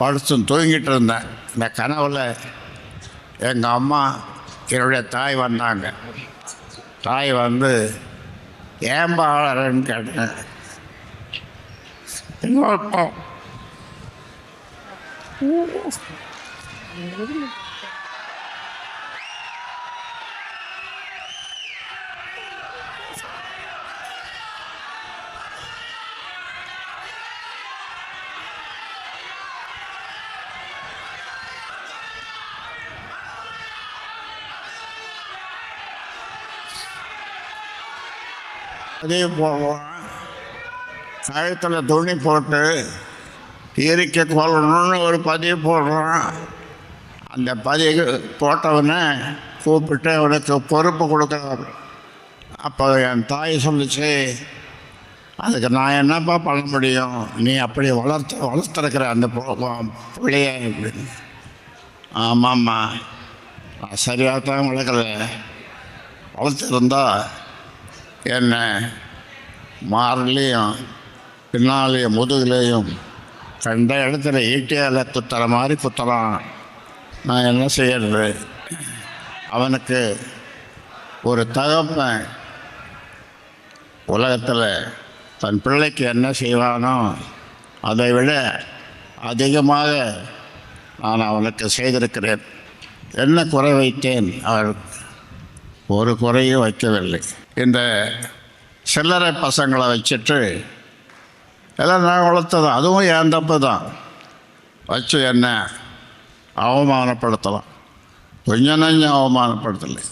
படுத்து தூங்கிட்டு இருந்தேன். இந்த கனவில் எங்கள் அம்மா என்னுடைய தாய் வந்தாங்க. தாய் வந்து ஏன்பா அழறன்னு கேட்டேன். பதிவு போடுறோம், கழுத்தில் துணி போட்டு எரிக்க கொள்ளணும்னு ஒரு பதிவு போடுறான். அந்த பதிவு போட்டவனை கூப்பிட்டு அவனுக்கு பொறுப்பு கொடுக்குறாரு. அப்போ என் தாய் சொல்லிச்சு, அதுக்கு நான் என்னப்பா பண்ண முடியும், நீ அப்படி வளர்த்துருக்கிற அந்த பிள்ளைய அப்படின்னு. ஆமாம்மா, நான் சரியாக தான் வளர்த்துருந்தா என்ன மார்லேயும் பின்னாலேயும் முதுகுலேயும் கண்ட இடத்துல ஈட்டியால் குத்துற மாதிரி குத்துறான். நான் என்ன செய்யறது? அவனுக்கு ஒரு தகப்பன் உலகத்தில் தன் பிள்ளைக்கு என்ன செய்வானோ அதை விட அதிகமாக நான் அவனுக்கு செய்திருக்கிறேன். என்ன குறை வைத்தேன்? அவர் ஒரு குறையும் வைக்கவில்லை. இந்த சில்லறை பசங்களை வச்சுட்டு எல்லாம் நான் வளர்த்ததான், அதுவும் என் தப்பு தான். வச்சு என்ன அவமானப்படுத்தலாம், கொஞ்சம் நஞ்சம் அவமானப்படுத்தலை.